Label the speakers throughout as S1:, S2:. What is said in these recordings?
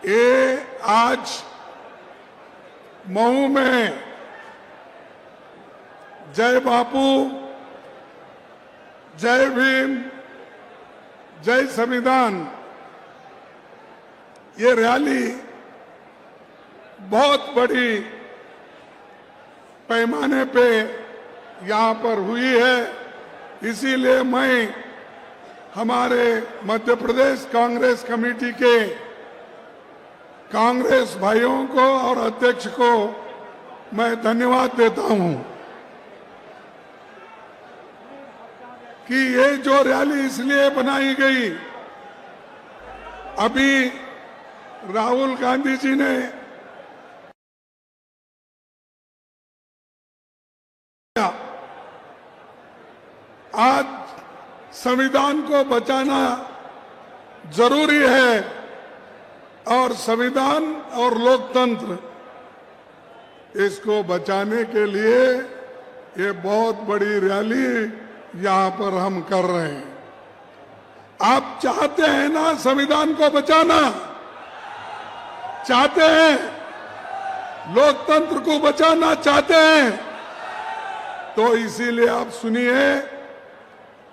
S1: ये आज मऊ में जय बापू, जय भीम, जय संविधान, ये रैली बहुत बड़ी पैमाने पे यहाँ पर हुई है। इसीलिए मैं हमारे मध्य प्रदेश कांग्रेस कमेटी के कांग्रेस भाइयों को और अध्यक्ष को मैं धन्यवाद देता हूं कि ये जो रैली इसलिए बनाई गई, अभी राहुल गांधी जी ने आज संविधान को बचाना जरूरी है और संविधान और लोकतंत्र, इसको बचाने के लिए ये बहुत बड़ी रैली यहां पर हम कर रहे हैं। आप चाहते हैं ना संविधान को बचाना? चाहते हैं? लोकतंत्र को बचाना चाहते हैं? तो इसीलिए आप सुनिए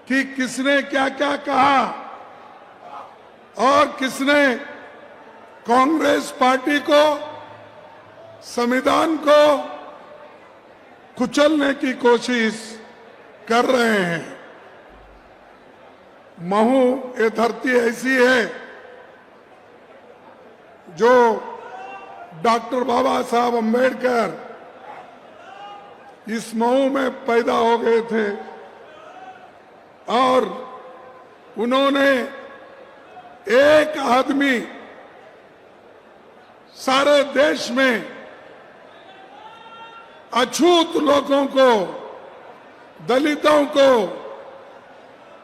S1: कि किसने क्या क्या कहा और किसने कांग्रेस पार्टी को, संविधान को कुचलने की कोशिश कर रहे हैं। महू ये धरती ऐसी है जो डॉक्टर बाबा साहब अम्बेडकर इस महू में पैदा हो गए थे और उन्होंने एक आदमी सारे देश में अछूत लोगों को, दलितों को,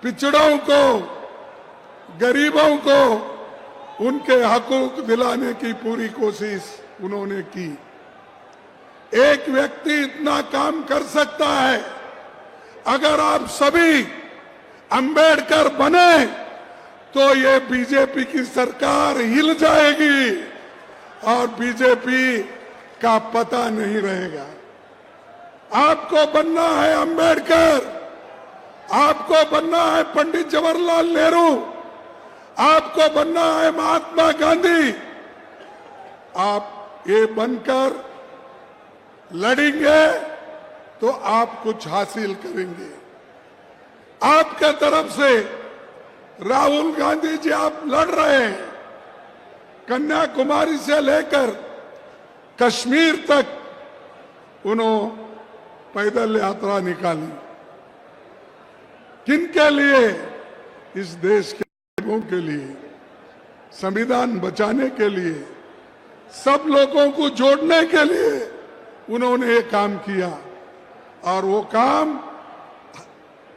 S1: पिछड़ों को, गरीबों को उनके हकूक दिलाने की पूरी कोशिश उन्होंने की। एक व्यक्ति इतना काम कर सकता है। अगर आप सभी अंबेडकर बने तो ये बीजेपी की सरकार हिल जाएगी और बीजेपी का पता नहीं रहेगा। आपको बनना है अंबेडकर, आपको बनना है पंडित जवाहरलाल नेहरू, आपको बनना है महात्मा गांधी। आप ये बनकर लड़ेंगे तो आप कुछ हासिल करेंगे। आपके तरफ से राहुल गांधी जी आप लड़ रहे हैं, कन्याकुमारी से लेकर कश्मीर तक उन्होंने पैदल यात्रा निकाली। किनके लिए? इस देश के लोगों के लिए, संविधान बचाने के लिए, सब लोगों को जोड़ने के लिए उन्होंने ये काम किया और वो काम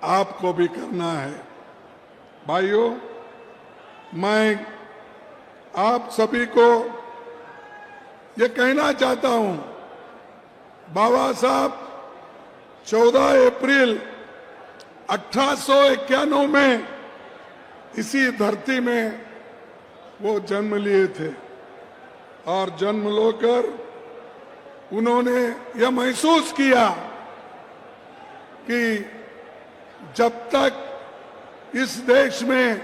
S1: आपको भी करना है। भाइयों, मैं आप सभी को ये कहना चाहता हूं, बाबा साहब 14 अप्रैल 1891 में इसी धरती में वो जन्म लिए थे और जन्म लेकर उन्होंने यह महसूस किया कि जब तक इस देश में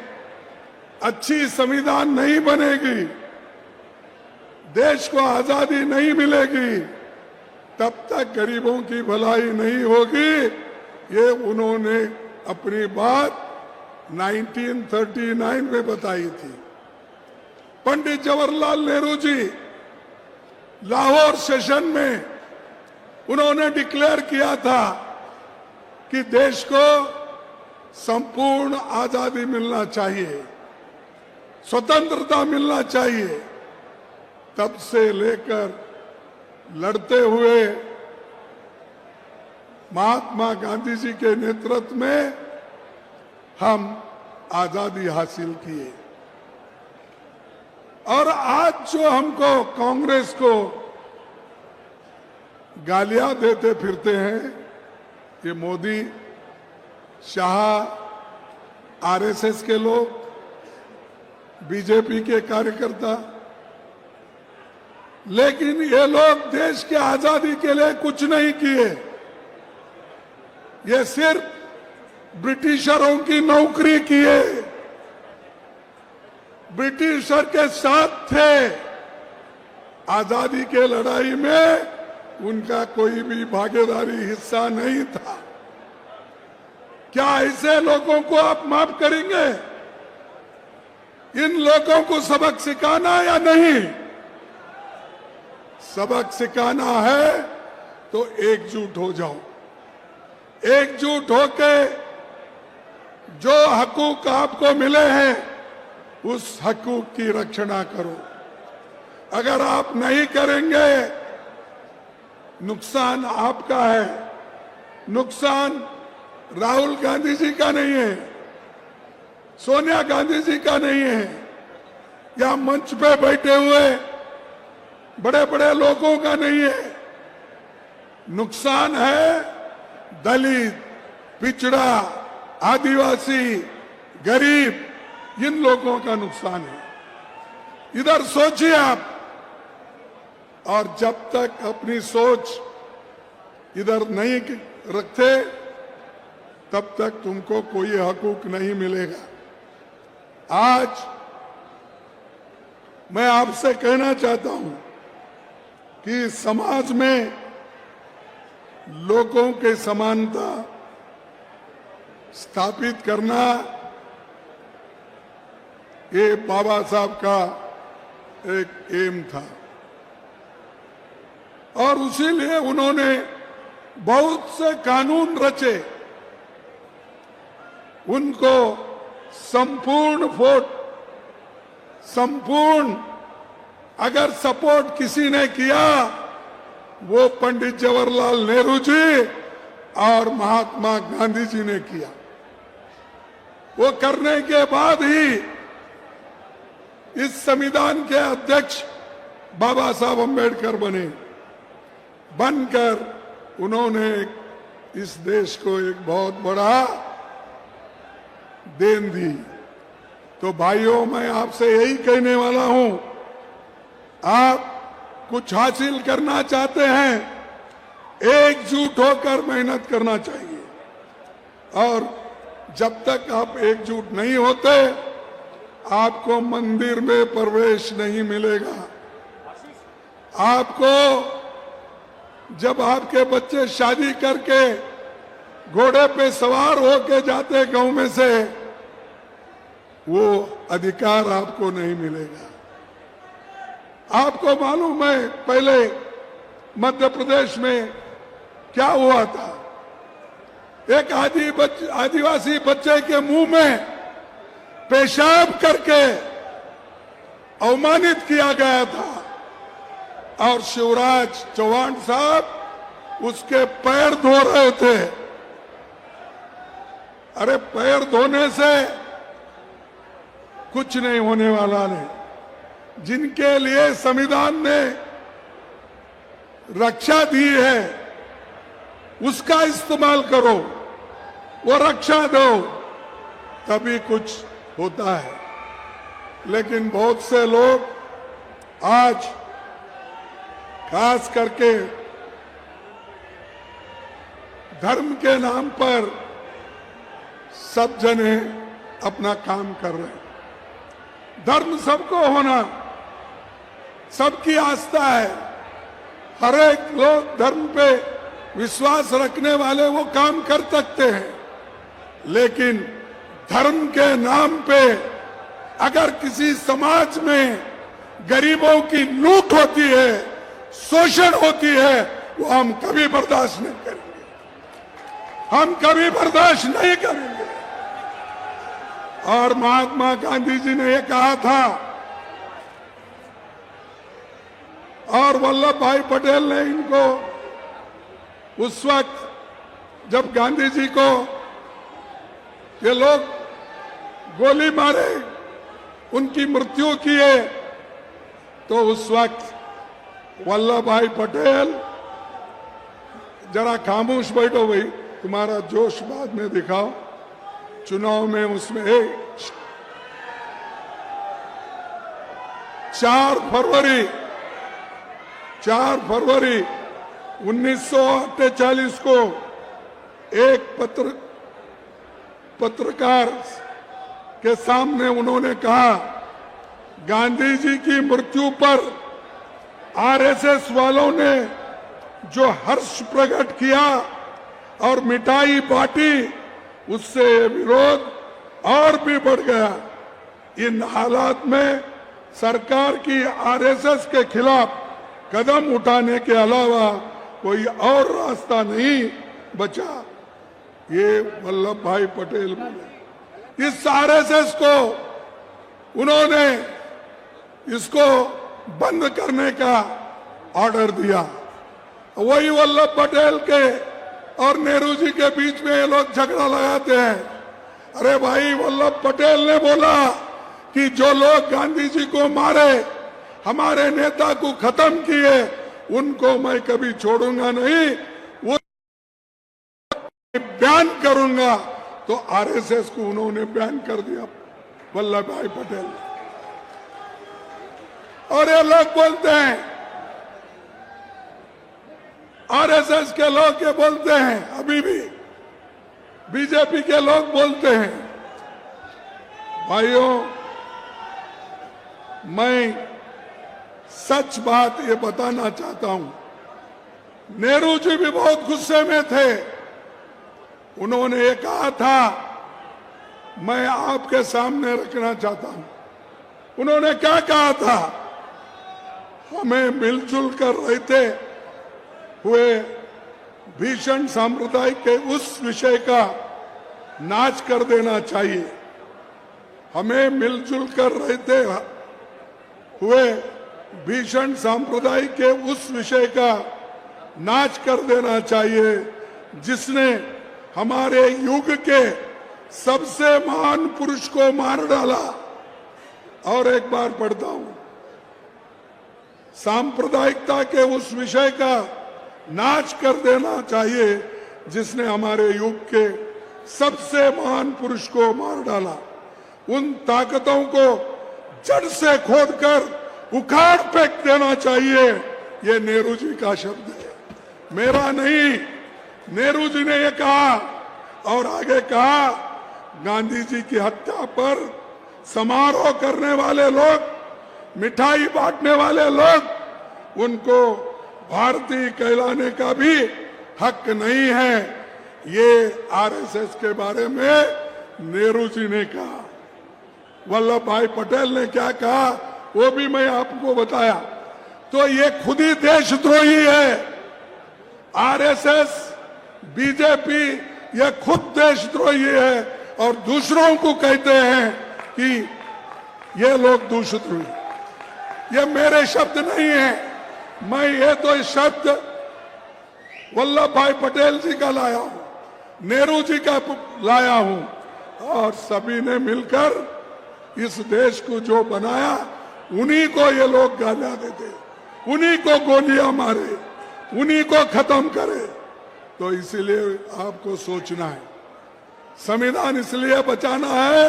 S1: अच्छी संविधान नहीं बनेगी, देश को आजादी नहीं मिलेगी, तब तक गरीबों की भलाई नहीं होगी। ये उन्होंने अपनी बात 1939 में बताई थी। पंडित जवाहरलाल नेहरू जी लाहौर सेशन में उन्होंने डिक्लेयर किया था कि देश को संपूर्ण आजादी मिलना चाहिए, स्वतंत्रता मिलना चाहिए। तब से लेकर लड़ते हुए महात्मा गांधी जी के नेतृत्व में हम आजादी हासिल किए। और आज जो हमको कांग्रेस को गालियां देते फिरते हैं, ये मोदी, शाह, आरएसएस के लोग, बीजेपी के कार्यकर्ता, लेकिन ये लोग देश की आजादी के लिए कुछ नहीं किए। ये सिर्फ ब्रिटिशरों की नौकरी किए, ब्रिटिशर के साथ थे। आजादी के लड़ाई में उनका कोई भी भागीदारी हिस्सा नहीं था। क्या ऐसे लोगों को आप माफ करेंगे? इन लोगों को सबक सिखाना या नहीं? सबक सिखाना है तो एकजुट हो जाओ। एकजुट होके जो हकूक आपको मिले हैं उस हकूक की रक्षा करो। अगर आप नहीं करेंगे, नुकसान आपका है। नुकसान राहुल गांधी जी का नहीं है, सोनिया गांधी जी का नहीं है, या मंच पे बैठे हुए बड़े बड़े लोगों का नहीं है। नुकसान है दलित, पिछड़ा, आदिवासी, गरीब, इन लोगों का नुकसान है। इधर सोचिए आप। और जब तक अपनी सोच इधर नहीं रखते तब तक तुमको कोई हकूक नहीं मिलेगा। आज मैं आपसे कहना चाहता हूं कि समाज में लोगों के समानता स्थापित करना ये बाबा साहब का एक एम था और उसीलिए उन्होंने बहुत से कानून रचे। उनको संपूर्ण अगर सपोर्ट किसी ने किया वो पंडित जवाहरलाल नेहरू जी और महात्मा गांधी जी ने किया। वो करने के बाद ही इस संविधान के अध्यक्ष बाबा साहब अम्बेडकर बने। बनकर उन्होंने इस देश को एक बहुत बड़ा देन दी। तो भाइयों, मैं आपसे यही कहने वाला हूं, आप कुछ हासिल करना चाहते हैं, एकजुट होकर मेहनत करना चाहिए। और जब तक आप एकजुट नहीं होते, आपको मंदिर में प्रवेश नहीं मिलेगा। आपको जब आपके बच्चे शादी करके घोड़े पे सवार होके जाते गांव में से, वो अधिकार आपको नहीं मिलेगा। आपको मालूम है पहले मध्य प्रदेश में क्या हुआ था? एक आदिवासी बच्चे के मुंह में पेशाब करके अवमानित किया गया था और शिवराज चौहान साहब उसके पैर धो रहे थे। अरे पैर धोने से कुछ नहीं होने वाला नहीं। जिनके लिए संविधान ने रक्षा दी है उसका इस्तेमाल करो, वो रक्षा दो, तभी कुछ होता है। लेकिन बहुत से लोग आज खास करके धर्म के नाम पर सब जने अपना काम कर रहे हैं। धर्म सबको होना, सबकी आस्था है। हर एक लोग धर्म पे विश्वास रखने वाले वो काम कर सकते हैं, लेकिन धर्म के नाम पे अगर किसी समाज में गरीबों की लूट होती है, शोषण होती है, वो हम कभी बर्दाश्त नहीं करेंगे। हम कभी बर्दाश्त नहीं करेंगे। और महात्मा गांधी जी ने ये कहा था और वल्लभ भाई पटेल ने इनको उस वक्त जब गांधी जी को ये लोग गोली मारे, उनकी मृत्यु किए, तो उस वक्त वल्लभ भाई पटेल, जरा खामोश बैठो भाई, तुम्हारा जोश बाद में दिखाओ। चुनाव में उसमें 4 फरवरी 4 फरवरी 1948 को एक पत्रकार के सामने उन्होंने कहा, गांधी जी की मृत्यु पर आरएसएस वालों ने जो हर्ष प्रकट किया और मिठाई बांटी, उससे विरोध और भी बढ़ गया। इन हालात में सरकार की आरएसएस के खिलाफ कदम उठाने के अलावा कोई और रास्ता नहीं बचा। ये वल्लभ भाई पटेल बोले। इस आरएसएस को उन्होंने इसको बंद करने का ऑर्डर दिया। वही वल्लभ पटेल के और नेहरू जी के बीच में ये लोग झगड़ा लगाते हैं। अरे भाई, वल्लभ पटेल ने बोला कि जो लोग गांधी जी को मारे, हमारे नेता को खत्म किए, उनको मैं कभी छोड़ूंगा नहीं, वो बयान करूंगा। तो आरएसएस को उन्होंने बैन कर दिया, वल्लभ भाई पटेल। और ये लोग बोलते हैं, आरएसएस के लोग ये बोलते हैं, अभी भी बीजेपी के लोग बोलते हैं। भाइयों, मैं सच बात ये बताना चाहता हूं, नेहरू जी भी बहुत गुस्से में थे। उन्होंने ये कहा था, मैं आपके सामने रखना चाहता हूं। उन्होंने क्या कहा था? हमें मिलजुल कर रहते हुए भीषण सांप्रदायिक के उस विषय का नाश कर देना चाहिए। हमें मिलजुल कर रहते हुए भीषण सांप्रदायिक के उस विषय का नाश कर देना चाहिए जिसने हमारे युग के सबसे महान पुरुष को मार डाला। और एक बार पढ़ता हूं, सांप्रदायिकता के उस विषय का नाश कर देना चाहिए जिसने हमारे युग के सबसे महान पुरुष को मार डाला। उन ताकतों को जड़ से खोदकर उखाड़ फेंक देना चाहिए। ये नेहरू जी का शब्द है, मेरा नहीं। नेहरू जी ने ये कहा और आगे कहा, गांधी जी की हत्या पर समारोह करने वाले लोग, मिठाई बांटने वाले लोग, उनको भारतीय कहलाने का भी हक नहीं है। ये आरएसएस के बारे में नेहरू जी ने कहा। वल्लभ भाई पटेल ने क्या कहा वो भी मैं आपको बताया। तो ये खुद ही देशद्रोही है। आरएसएस, बीजेपी, ये खुद देशद्रोही है और दूसरों को कहते हैं कि ये लोग दूषित हुए। ये मेरे शब्द नहीं है, मैं ये तो इस शब्द वल्लभ भाई पटेल जी का लाया हूं, नेहरू जी का लाया हूं। और सभी ने मिलकर इस देश को जो बनाया, उन्हीं को ये लोग गालियां देते, उन्हीं को गोलियां मारे, उन्हीं को खत्म करे। तो इसीलिए आपको सोचना है, संविधान इसलिए बचाना है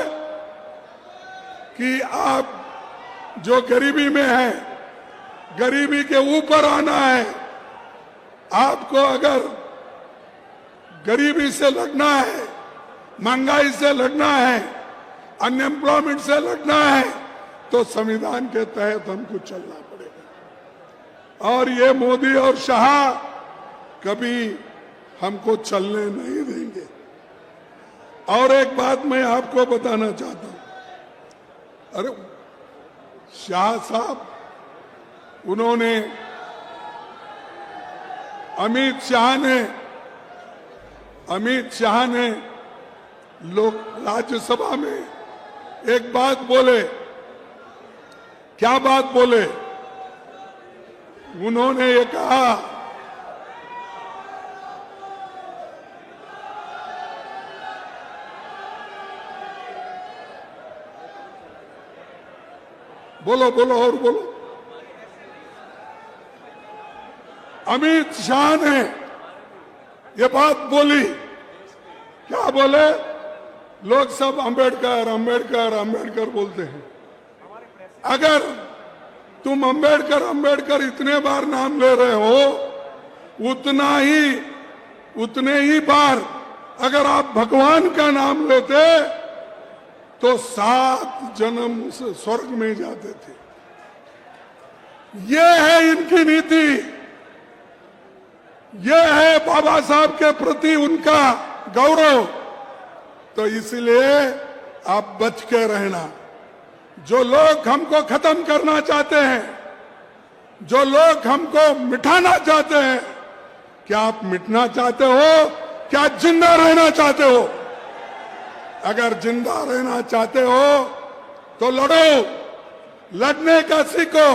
S1: कि आप जो गरीबी में है, गरीबी के ऊपर आना है। आपको अगर गरीबी से लड़ना है, महंगाई से लड़ना है, अनएम्प्लॉयमेंट से लड़ना है, तो संविधान के तहत हमको चलना पड़ेगा। और ये मोदी और शाह कभी हमको चलने नहीं देंगे। और एक बात मैं आपको बताना चाहता हूं। अरे शाह साहब, उन्होंने, अमित शाह ने लोग राज्यसभा में एक बात बोले। क्या बात बोले? उन्होंने ये कहा, बोलो बोलो और बोलो। अमित शाह ने ये बात बोली। क्या बोले? लोग सब अंबेडकर अंबेडकर अंबेडकर बोलते हैं। अगर तुम अंबेडकर अंबेडकर इतने बार नाम ले रहे हो, उतने ही बार अगर आप भगवान का नाम लेते तो 7 जन्म से स्वर्ग में जाते थे। ये है इनकी नीति, ये है बाबा साहब के प्रति उनका गौरव। तो इसलिए आप बच के रहना। जो लोग हमको खत्म करना चाहते हैं, जो लोग हमको मिटाना चाहते हैं, क्या आप मिटना चाहते हो, क्या जिंदा रहना चाहते हो? अगर जिंदा रहना चाहते हो तो लड़ो, लड़ने का सीखो,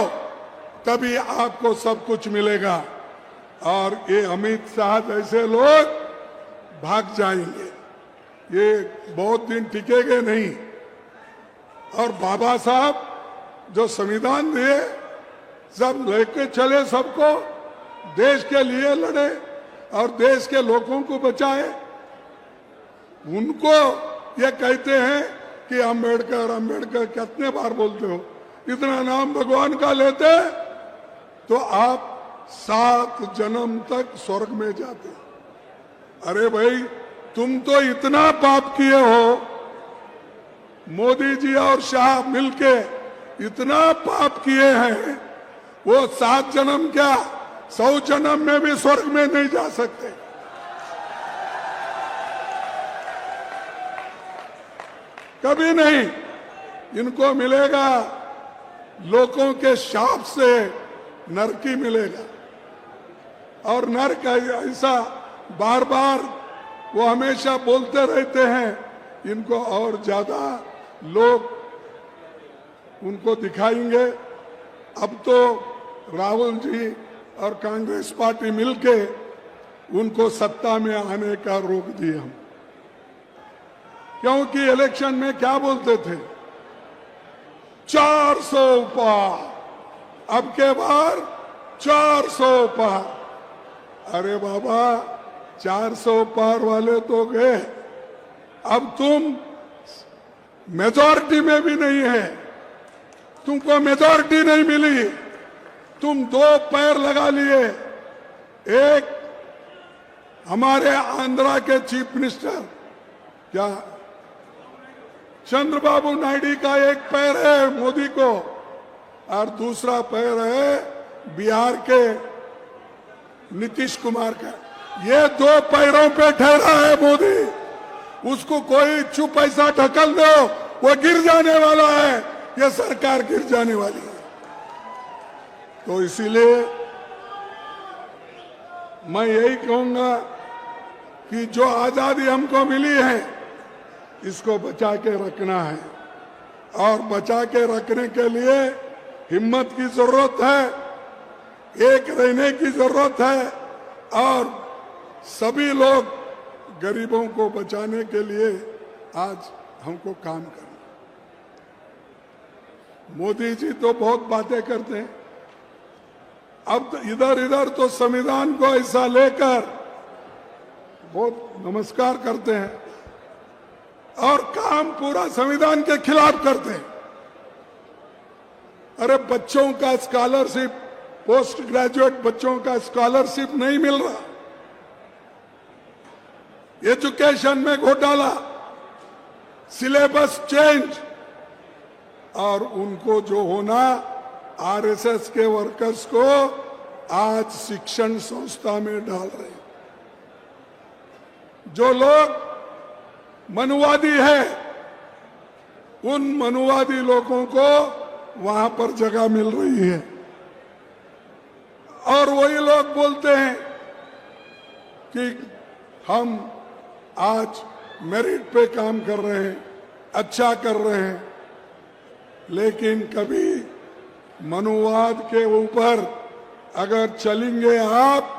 S1: तभी आपको सब कुछ मिलेगा। और ये अमित शाह जैसे लोग भाग जाएंगे, ये बहुत दिन टिकेंगे नहीं। और बाबा साहब जो संविधान दिए, सब लेके चले, सबको देश के लिए लड़े और देश के लोगों को बचाए। उनको ये कहते हैं कि अंबेडकर अंबेडकर कितने बार बोलते हो, इतना नाम भगवान का लेते तो आप 7 जन्म तक स्वर्ग में जाते। अरे भाई, तुम तो इतना पाप किए हो, मोदी जी और शाह मिलके इतना पाप किए हैं, वो 7 जन्म क्या 100 जन्म में भी स्वर्ग में नहीं जा सकते। कभी नहीं। इनको मिलेगा लोगों के शाप से नरकी मिलेगा। और नरक ऐसा बार बार वो हमेशा बोलते रहते हैं, इनको और ज्यादा लोग उनको दिखाएंगे। अब तो राहुल जी और कांग्रेस पार्टी मिलके उनको सत्ता में आने का रोक दिया हम। क्योंकि इलेक्शन में क्या बोलते थे, 400 पार, अब के बार 400 पार। अरे बाबा, 400 पार वाले तो गए, अब तुम मेजॉरिटी में भी नहीं है, तुमको मेजॉरिटी नहीं मिली, तुम 2 पैर लगा लिए। एक हमारे आंध्रा के चीफ मिनिस्टर क्या चंद्रबाबू नायडू का एक पैर है मोदी को, और दूसरा पैर है बिहार के नीतीश कुमार का। ये 2 पैरों पे ठहरा है मोदी, उसको कोई चुप ऐसा ढकल दो, वो गिर जाने वाला है, ये सरकार गिर जाने वाली है। तो इसीलिए मैं यही कहूंगा कि जो आजादी हमको मिली है, इसको बचा के रखना है। और बचा के रखने के लिए हिम्मत की जरूरत है, एक रहने की जरूरत है, और सभी लोग गरीबों को बचाने के लिए आज हमको काम करना। मोदी जी तो बहुत बातें करते हैं, अब तो इधर इधर तो संविधान को ऐसा लेकर बहुत नमस्कार करते हैं और काम पूरा संविधान के खिलाफ करते हैं। अरे बच्चों का स्कॉलरशिप, पोस्ट ग्रेजुएट बच्चों का स्कॉलरशिप नहीं मिल रहा, एजुकेशन में घोटाला, सिलेबस चेंज, और उनको जो होना, आरएसएस के वर्कर्स को आज शिक्षण संस्था में डाल रहे हैं। जो लोग मनुवादी है, उन मनुवादी लोगों को वहां पर जगह मिल रही है, और वही लोग बोलते हैं कि हम आज मेरिट पे काम कर रहे हैं, अच्छा कर रहे हैं। लेकिन कभी मनुवाद के ऊपर अगर चलेंगे आप,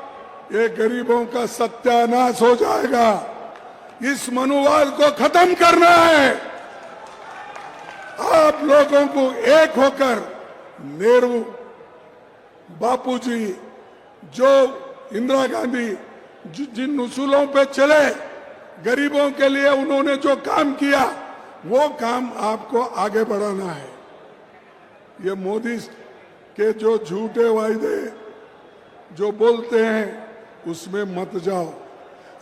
S1: ये गरीबों का सत्यानाश हो जाएगा। इस मनुवाद को खत्म करना है। आप लोगों को एक होकर, नेहरू, बापूजी, जो इंदिरा गांधी जिन उसूलों पे चले, गरीबों के लिए उन्होंने जो काम किया, वो काम आपको आगे बढ़ाना है। ये मोदी कि जो झूठे वायदे जो बोलते हैं उसमें मत जाओ।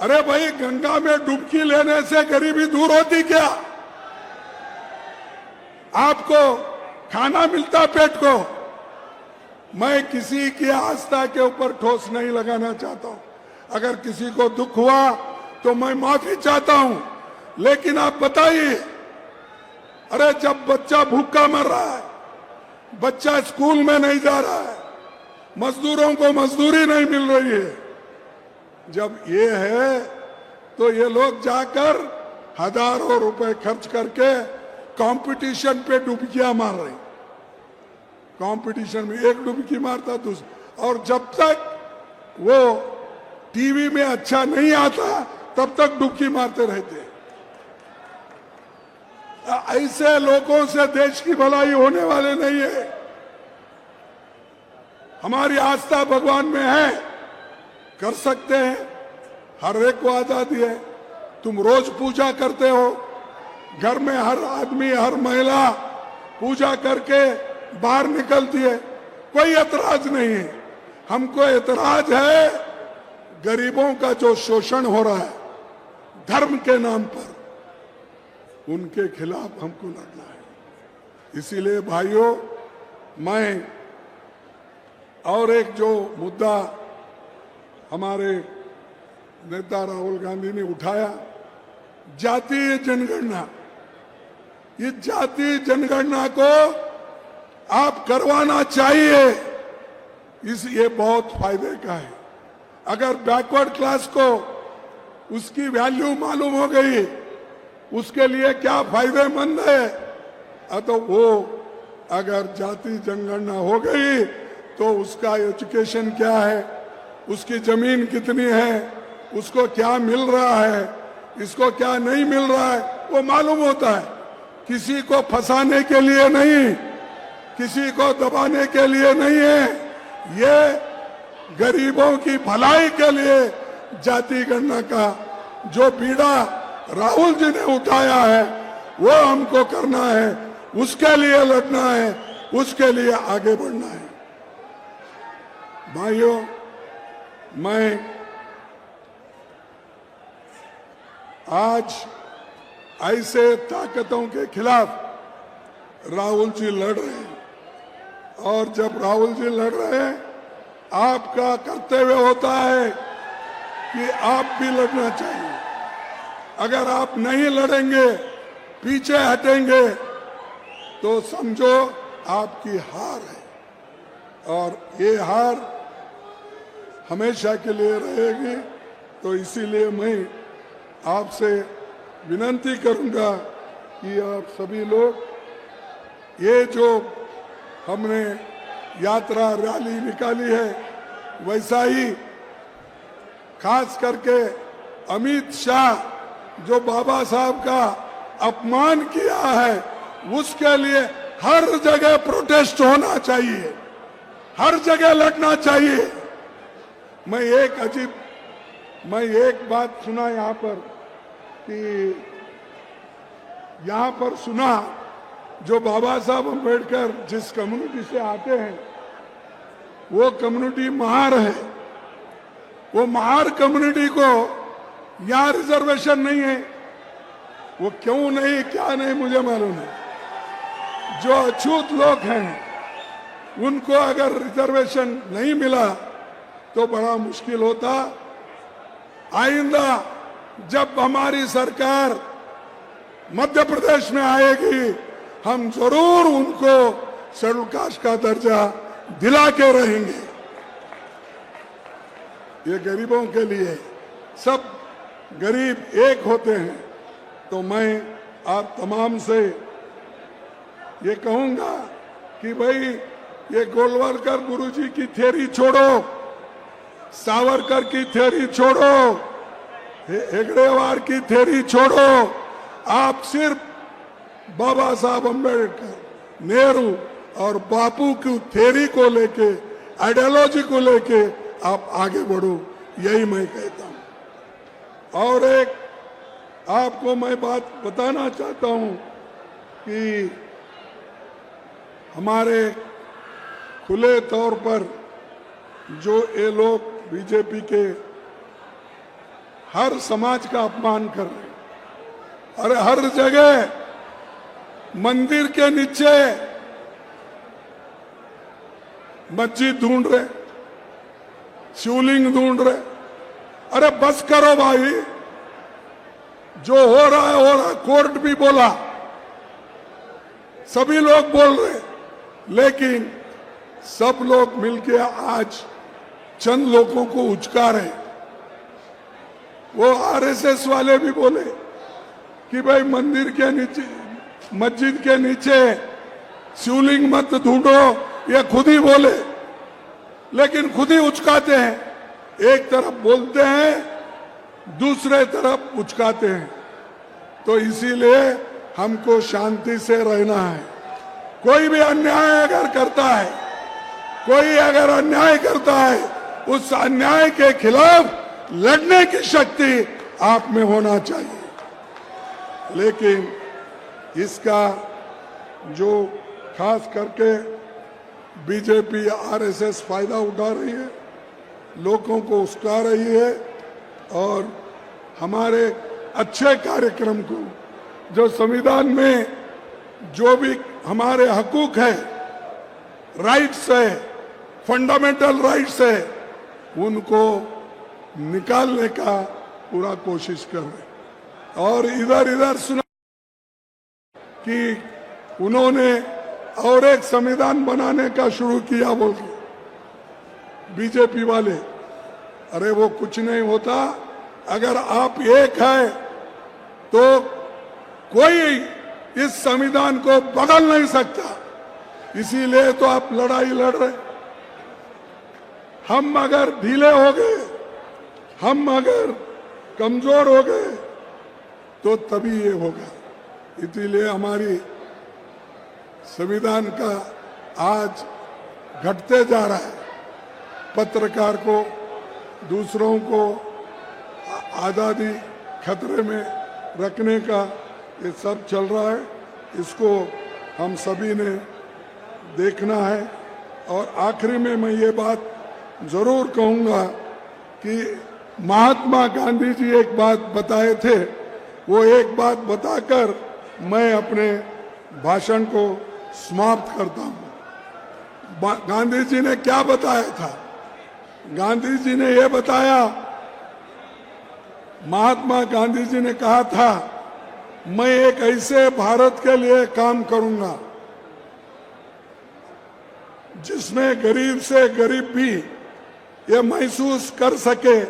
S1: अरे भाई, गंगा में डुबकी लेने से गरीबी दूर होती क्या? आपको खाना मिलता पेट को। मैं किसी की आस्था के ऊपर ठोस नहीं लगाना चाहता हूं। अगर किसी को दुख हुआ तो मैं माफी चाहता हूं, लेकिन आप बताइए, अरे जब बच्चा भूखा मर रहा है, बच्चा स्कूल में नहीं जा रहा है, मजदूरों को मजदूरी नहीं मिल रही है, जब ये है तो ये लोग जाकर हजारों रुपए खर्च करके कंपटीशन पे डुबकियां मार रहे। कंपटीशन में एक डुबकी मारता दूसरा, और जब तक वो टीवी में अच्छा नहीं आता तब तक डुबकी मारते रहते। ऐसे लोगों से देश की भलाई होने वाले नहीं है। हमारी आस्था भगवान में है, कर सकते हैं, हर एक को आजादी है। तुम रोज पूजा करते हो, घर में हर आदमी हर महिला पूजा करके बाहर निकलती है, कोई एतराज नहीं है। हमको एतराज है गरीबों का जो शोषण हो रहा है धर्म के नाम पर, उनके खिलाफ हमको लड़ना है। इसीलिए भाइयों, मैं और एक जो मुद्दा हमारे नेता राहुल गांधी ने उठाया, जातीय जनगणना। इस जातीय जनगणना को आप करवाना चाहिए, ये बहुत फायदे का है। अगर बैकवर्ड क्लास को उसकी वैल्यू मालूम हो गई, उसके लिए क्या फायदेमंद है, तो वो अगर जाति जनगणना हो गई तो उसका एजुकेशन क्या है, उसकी जमीन कितनी है, उसको क्या मिल रहा है, इसको क्या नहीं मिल रहा है, वो मालूम होता है। किसी को फंसाने के लिए नहीं, किसी को दबाने के लिए नहीं है, ये गरीबों की भलाई के लिए जाति गणना का जो बीड़ा राहुल जी ने उठाया है वो हमको करना है, उसके लिए लड़ना है, उसके लिए आगे बढ़ना है। भाइयों, मैं आज ऐसे ताकतों के खिलाफ राहुल जी लड़ रहे हैं, और जब राहुल जी लड़ रहे हैं, आपका कर्तव्य होता है कि आप भी लड़ना चाहिए। अगर आप नहीं लड़ेंगे, पीछे हटेंगे, तो समझो आपकी हार है, और ये हार हमेशा के लिए रहेगी। तो इसीलिए मैं आपसे विनती करूंगा कि आप सभी लोग ये जो हमने यात्रा रैली निकाली है, वैसा ही खास करके अमित शाह जो बाबा साहब का अपमान किया है, उसके लिए हर जगह प्रोटेस्ट होना चाहिए, हर जगह लड़ना चाहिए। मैं एक बात सुना यहाँ पर कि यहाँ पर सुना, जो बाबा साहब अम्बेडकर जिस कम्युनिटी से आते हैं वो कम्युनिटी महार है। वो महार कम्युनिटी को यहाँ रिजर्वेशन नहीं है। वो क्यों नहीं, क्या नहीं, मुझे मालूम है। जो अछूत लोग हैं उनको अगर रिजर्वेशन नहीं मिला तो बड़ा मुश्किल होता। आइंदा जब हमारी सरकार मध्य प्रदेश में आएगी, हम जरूर उनको शेड्यूल कास्ट का दर्जा दिला के रहेंगे। ये गरीबों के लिए, सब गरीब एक होते हैं। तो मैं आप तमाम से ये कहूंगा कि भाई, ये गोलवलकर गुरुजी की थ्योरी छोड़ो, सावरकर की थ्योरी छोड़ो, हेगड़ेवार की थ्योरी छोड़ो। आप सिर्फ बाबा साहब अम्बेडकर, नेहरू और बापू की थ्योरी को लेके, आइडियोलॉजी को लेके आप आगे बढ़ो, यही मैं कहता हूं। और एक आपको मैं बात बताना चाहता हूं कि हमारे खुले तौर पर जो ये लोग बीजेपी के हर समाज का अपमान कर रहे हैं और हर जगह मंदिर के नीचे मस्जिद ढूंढ रहे, शिवलिंग ढूंढ रहे। अरे बस करो भाई, जो हो रहा है हो रहा है। कोर्ट भी बोला, सभी लोग बोल रहे, लेकिन सब लोग मिलके आज चंद लोगों को उचका रहे। वो आरएसएस वाले भी बोले कि भाई मंदिर के नीचे, मस्जिद के नीचे शिवलिंग मत ढूंढो, ये खुद ही बोले, लेकिन खुद ही उचकाते हैं। एक तरफ बोलते हैं, दूसरे तरफ उचकाते हैं। तो इसीलिए हमको शांति से रहना है। कोई भी अन्याय अगर करता है, कोई अगर अन्याय करता है, उस अन्याय के खिलाफ लड़ने की शक्ति आप में होना चाहिए। लेकिन इसका जो खास करके बीजेपी आरएसएस फायदा उठा रही है, लोगों को उस्का रही है और हमारे अच्छे कार्यक्रम को, जो संविधान में जो भी हमारे हकूक है, राइट्स है, फंडामेंटल राइट्स है, उनको निकालने का पूरा कोशिश कर रहे। और इधर सुना कि उन्होंने और एक संविधान बनाने का शुरू किया बोल के बीजेपी वाले। अरे वो कुछ नहीं होता। अगर आप एक है तो कोई इस संविधान को बदल नहीं सकता। इसीलिए तो आप लड़ाई लड़ रहे। हम अगर ढीले हो गए, हम अगर कमजोर हो गए, तो तभी ये होगा। इसीलिए हमारी संविधान का आज घटते जा रहा है। पत्रकार को, दूसरों को आज़ादी खतरे में रखने का ये सब चल रहा है। इसको हम सभी ने देखना है। और आखिरी में मैं ये बात जरूर कहूँगा कि महात्मा गांधी जी एक बात बताए थे, वो एक बात बताकर मैं अपने भाषण को समाप्त करता हूँ। गांधी जी ने क्या बताया था? गांधी जी ने यह बताया, महात्मा गांधी जी ने कहा था, मैं एक ऐसे भारत के लिए काम करूंगा जिसमें गरीब से गरीब भी ये महसूस कर सके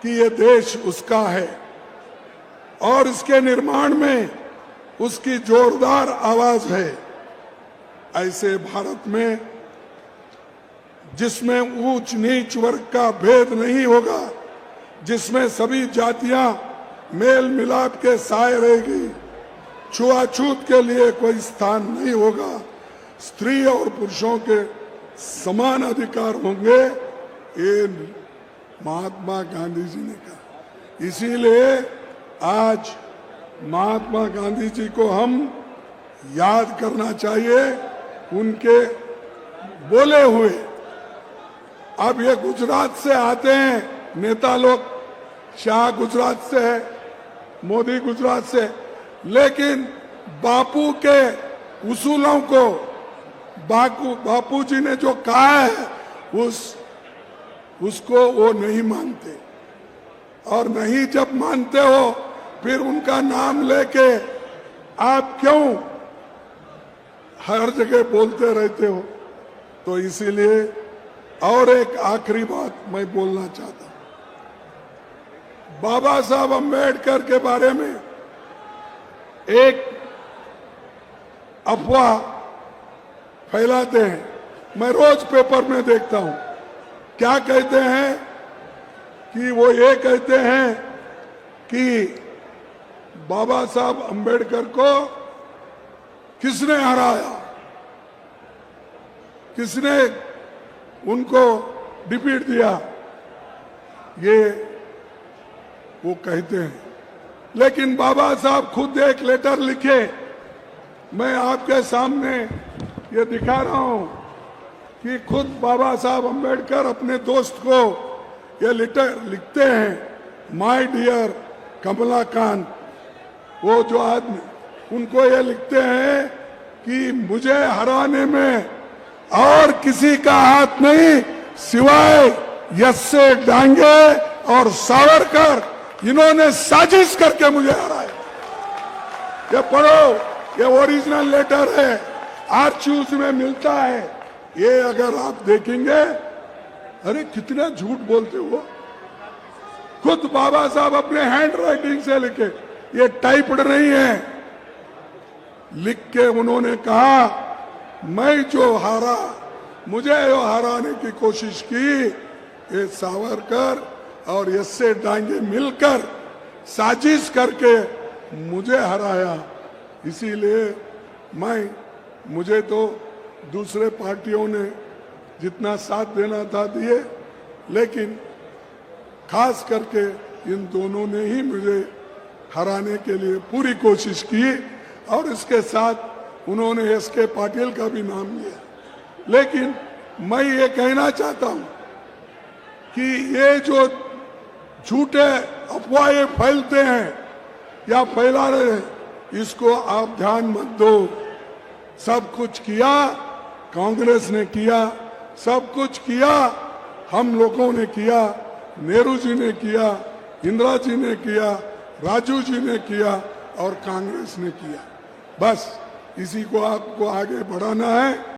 S1: कि ये देश उसका है और इसके निर्माण में उसकी जोरदार आवाज है। ऐसे भारत में जिसमें ऊंच नीच वर्ग का भेद नहीं होगा, जिसमें सभी जातियां मेल मिलाप के साए रहेगी, छुआछूत के लिए कोई स्थान नहीं होगा, स्त्री और पुरुषों के समान अधिकार होंगे, ये महात्मा गांधी जी ने कहा। इसीलिए आज महात्मा गांधी जी को हम याद करना चाहिए, उनके बोले हुए। अब ये गुजरात से आते हैं नेता लोग, शाह गुजरात से है, मोदी गुजरात से, लेकिन बापू के उसूलों को बापू जी ने जो कहा है उसको वो नहीं मानते। और नहीं जब मानते हो, फिर उनका नाम लेके आप क्यों हर जगह बोलते रहते हो? तो इसीलिए और एक आखिरी बात मैं बोलना चाहता हूं। बाबा साहब अम्बेडकर के बारे में एक अफवाह फैलाते हैं, मैं रोज पेपर में देखता हूं। क्या कहते हैं कि वो ये कहते हैं कि बाबा साहब अम्बेडकर को किसने हराया, किसने उनको डिफीट दिया, ये वो कहते हैं। लेकिन बाबा साहब खुद एक लेटर लिखे, मैं आपके सामने ये दिखा रहा हूं कि खुद बाबा साहब अंबेडकर अपने दोस्त को ये लेटर लिखते हैं, माय डियर कमलाकांत, वो जो आदमी, उनको ये लिखते हैं कि मुझे हराने में और किसी का हाथ नहीं सिवाय यस्से डांगे और सावरकर, इन्होंने साजिश करके मुझे हराया। ये पढ़ो, ये ओरिजिनल लेटर है, आर्चूज में मिलता है। ये अगर आप देखेंगे, अरे कितना झूठ बोलते हो। खुद बाबा साहब अपने हैंड राइटिंग से लिखे, ये टाइप्ड नहीं है, लिख के उन्होंने कहा, मैं जो हारा, मुझे जो हराने की कोशिश की, ये सावरकर और यस्से डांगे मिलकर साजिश करके मुझे हराया। इसीलिए मुझे तो दूसरे पार्टियों ने जितना साथ देना था दिए, लेकिन खास करके इन दोनों ने ही मुझे हराने के लिए पूरी कोशिश की और इसके साथ उन्होंने एस.के. पाटिल का भी नाम लिया। लेकिन मैं ये कहना चाहता हूं कि ये जो झूठे अफवाहें फैलते हैं या फैला रहे हैं, इसको आप ध्यान मत दो। सब कुछ किया कांग्रेस ने किया, सब कुछ किया हम लोगों ने किया, नेहरू जी ने किया, इंदिरा जी ने किया, राजू जी ने किया और कांग्रेस ने किया। बस इसी को आपको आगे बढ़ाना है।